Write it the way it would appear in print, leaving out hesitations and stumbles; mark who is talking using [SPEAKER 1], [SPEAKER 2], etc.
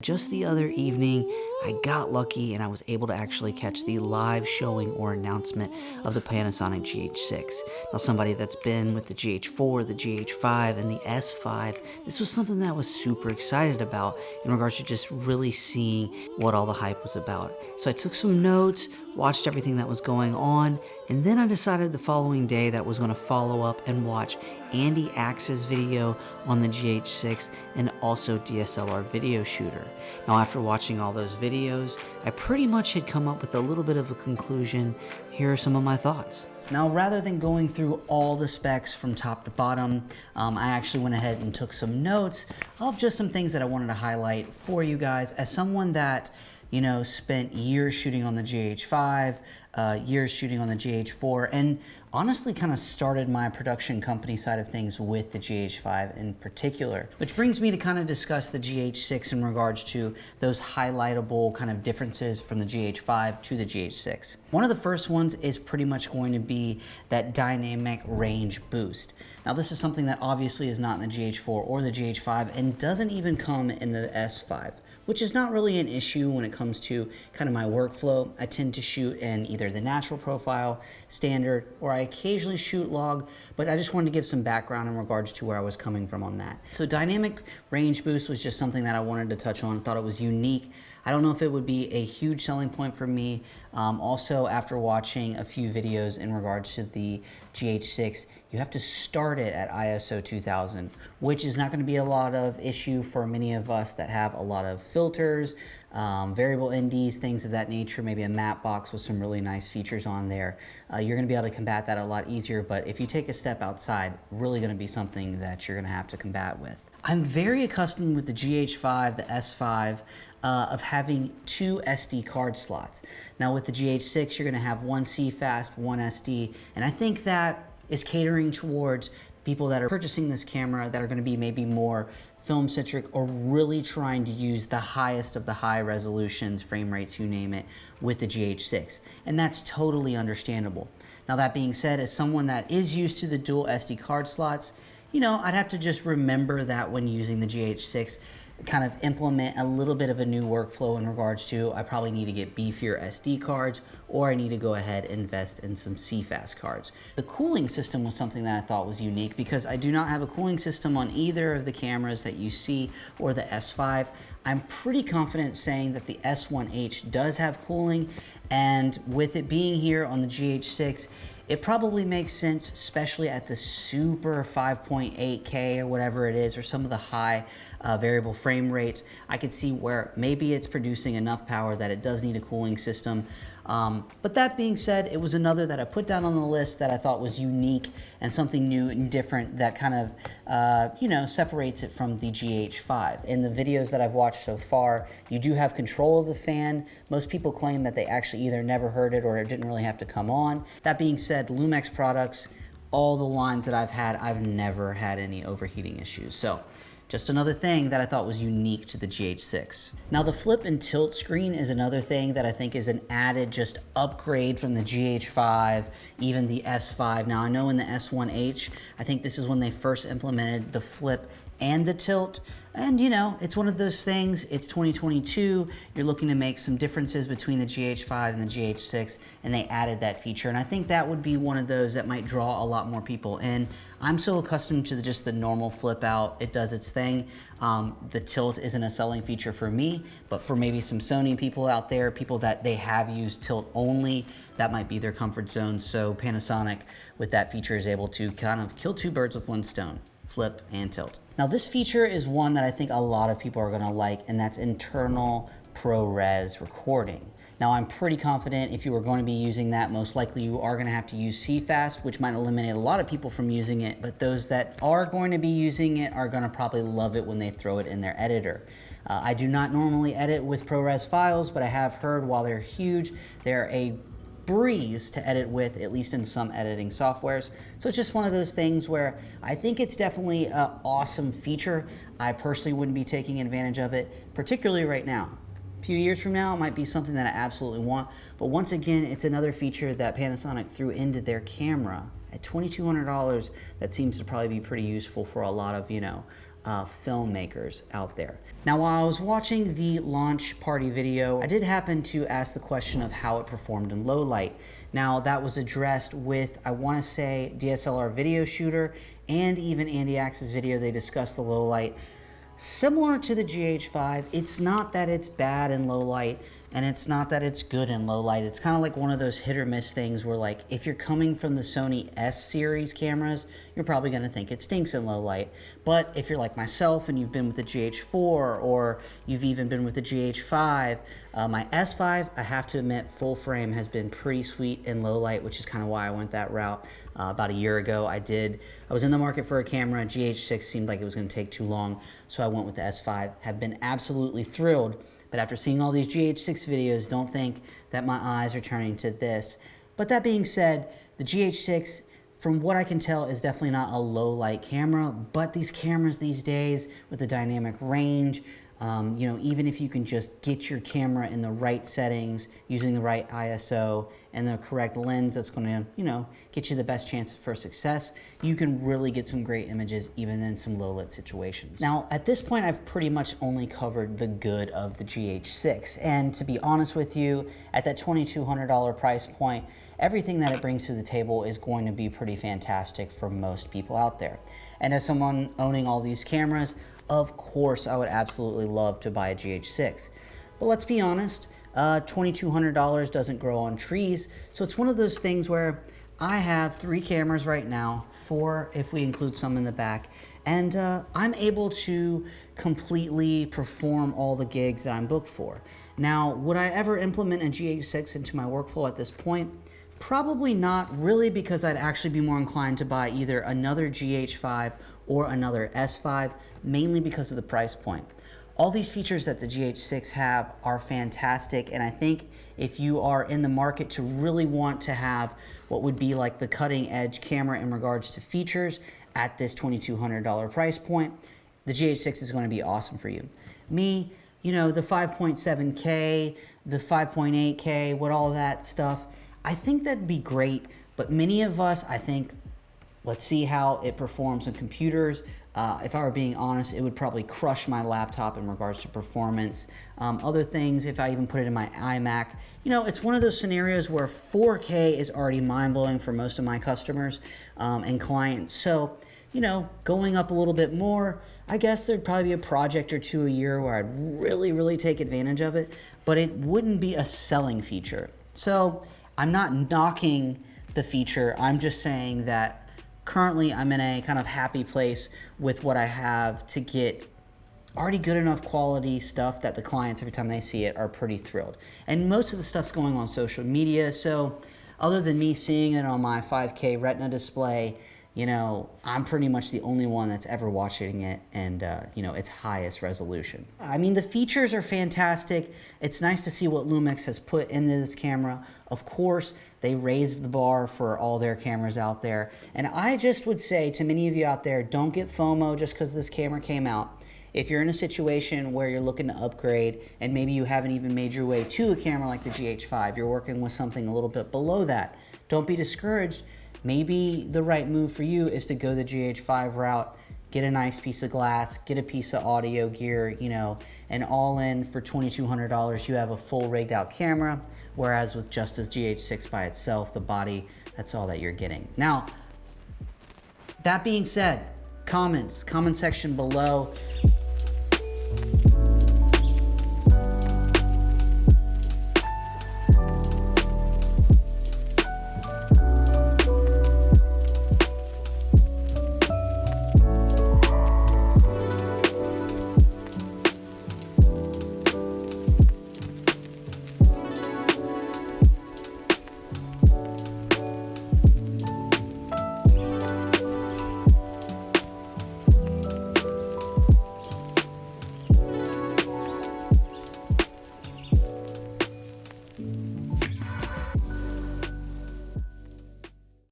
[SPEAKER 1] Just the other evening, I got lucky and I was able to actually catch the live showing or announcement of the Panasonic GH6. Now, somebody that's been with the GH4, the GH5, and the S5, this was something that I was super excited about in regards to just really seeing what all the hype was about. So I took some notes, watched everything that was going on, and then I decided the following day that I was going to follow up and watch Andy Axe's video on the GH6 and also DSLR video shooter. Now, after watching all those videos, I pretty much had come up with a little bit of a conclusion. Here are some of my thoughts. So now, rather than going through all the specs from top to bottom, I actually went ahead and took some notes of just some things that I wanted to highlight for you guys. As someone that, you know, spent years shooting on the GH5, years shooting on the GH4, and honestly kind of started my production company side of things with the GH5 in particular. Which brings me to kind of discuss the GH6 in regards to those highlightable kind of differences from the GH5 to the GH6. One of the first ones is pretty much going to be that dynamic range boost. Now, this is something that obviously is not in the GH4 or the GH5 and doesn't even come in the S5. Which is not really an issue when it comes to kind of my workflow. I tend to shoot in either the natural profile, standard, or I occasionally shoot log, but I just wanted to give some background in regards to where I was coming from on that. So dynamic range boost was just something that I wanted to touch on, thought it was unique. I don't know if it would be a huge selling point for me. Also, after watching a few videos in regards to the GH6, you have to start it at ISO 2000, which is not going to be a lot of issue for many of us that have a lot of filters, variable NDs, things of that nature, maybe a matte box with some really nice features on there. You're going to be able to combat that a lot easier, but if you take a step outside, really going to be something that you're going to have to combat with. I'm very accustomed with the GH5, the S5, of having two SD card slots. Now with the GH6, you're gonna have one CFast, one SD, and I think that is catering towards people that are purchasing this camera that are gonna be maybe more film-centric or really trying to use the highest of the high resolutions, frame rates, you name it, with the GH6. And that's totally understandable. Now that being said, as someone that is used to the dual SD card slots, you know, I'd have to just remember that when using the GH6, kind of implement a little bit of a new workflow in regards to I probably need to get beefier SD cards or I need to go ahead and invest in some CFast cards. The cooling system was something that I thought was unique because I do not have a cooling system on either of the cameras that you see or the S5. I'm pretty confident saying that the S1H does have cooling, and with it being here on the GH6, it probably makes sense, especially at the super 5.8K or whatever it is, or some of the high variable frame rates. I could see where maybe it's producing enough power that it does need a cooling system. But that being said, it was another that I put down on the list that I thought was unique and something new and different that kind of, you know, separates it from the GH5. In the videos that I've watched so far, you do have control of the fan. Most people claim that they actually either never heard it or it didn't really have to come on. That being said, Lumix products, all the lines that I've had, I've never had any overheating issues. So just another thing that I thought was unique to the GH6. Now the flip and tilt screen is another thing that I think is an added just upgrade from the GH5, even the S5. Now I know in the S1H, I think this is when they first implemented the flip and the tilt. And you know, it's one of those things, it's 2022, you're looking to make some differences between the GH5 and the GH6, and they added that feature. And I think that would be one of those that might draw a lot more people in. I'm so accustomed to just the normal flip out, it does its thing. The tilt isn't a selling feature for me, but for maybe some Sony people out there, people that they have used tilt only, that might be their comfort zone. So Panasonic with that feature is able to kind of kill two birds with one stone. Flip and tilt. Now this feature is one that I think a lot of people are gonna like, and that's internal ProRes recording. Now I'm pretty confident if you are going to be using that, most likely you are gonna have to use CFast, which might eliminate a lot of people from using it, but those that are going to be using it are gonna probably love it when they throw it in their editor. I do not normally edit with ProRes files, but I have heard while they're huge, they're a breeze to edit with, at least in some editing softwares. So it's just one of those things where I think it's definitely an awesome feature. I personally wouldn't be taking advantage of it, particularly right now. A few years from now, it might be something that I absolutely want. But once again, it's another feature that Panasonic threw into their camera at $2,200 that seems to probably be pretty useful for a lot of, you know, filmmakers out there. Now, while I was watching the launch party video, I did happen to ask the question of how it performed in low light. Now, that was addressed with, I want to say, DSLR video shooter and even Andy Axe's video. They discussed the low light. Similar to the GH5, it's not that it's bad in low light, and it's not that it's good in low light. It's kind of like one of those hit or miss things where, like, if you're coming from the Sony S series cameras, you're probably going to think it stinks in low light. But if you're like myself and you've been with the GH4 or you've even been with the GH5, my S5, I have to admit, full frame has been pretty sweet in low light, which is kind of why I went that route. About a year ago, I was in the market for a camera. GH6 seemed like it was going to take too long, so I went with the S5. Have been absolutely thrilled. But after seeing all these GH6 videos, don't think that my eyes are turning to this. But that being said, the GH6, from what I can tell, is definitely not a low light camera, but these cameras these days with the dynamic range, you know, even if you can just get your camera in the right settings, using the right ISO and the correct lens that's going to, you know, get you the best chance for success, you can really get some great images even in some low lit situations. Now, at this point, I've pretty much only covered the good of the GH6. And to be honest with you, at that $2,200 price point, everything that it brings to the table is going to be pretty fantastic for most people out there. And as someone owning all these cameras, of course, I would absolutely love to buy a GH6. But let's be honest, $2,200 doesn't grow on trees. So it's one of those things where I have 3 cameras right now, 4 if we include some in the back, and I'm able to completely perform all the gigs that I'm booked for. Now, would I ever implement a GH6 into my workflow at this point? Probably not, really, because I'd actually be more inclined to buy either another GH5 or another S5, mainly because of the price point. All these features that the GH6 have are fantastic, and I think if you are in the market to really want to have what would be like the cutting edge camera in regards to features at this $2,200 price point, the GH6 is going to be awesome for you. Me, you know, the 5.7K, the 5.8K, what all that stuff, I think that'd be great, but many of us, I think, let's see how it performs on computers. If I were being honest, it would probably crush my laptop in regards to performance. Other things, if I even put it in my iMac, you know, it's one of those scenarios where 4K is already mind-blowing for most of my customers and clients. So, you know, going up a little bit more, I guess there'd probably be a project or two a year where I'd really take advantage of it, but it wouldn't be a selling feature. So I'm not knocking the feature, I'm just saying that currently I'm in a kind of happy place with what I have to get already good enough quality stuff that the clients, every time they see it, are pretty thrilled. And most of the stuff's going on social media, so other than me seeing it on my 5K Retina display, you know, I'm pretty much the only one that's ever watching it and, you know, its highest resolution. I mean, the features are fantastic. It's nice to see what Lumix has put into this camera. Of course, they raised the bar for all their cameras out there. And I just would say to many of you out there, don't get FOMO just because this camera came out. If you're in a situation where you're looking to upgrade and maybe you haven't even made your way to a camera like the GH5, you're working with something a little bit below that, don't be discouraged. Maybe the right move for you is to go the GH5 route, get a nice piece of glass, get a piece of audio gear, you know, and all in for $2,200, you have a full rigged out camera, whereas with just the GH6 by itself, the body, that's all that you're getting. Now, that being said, comment section below.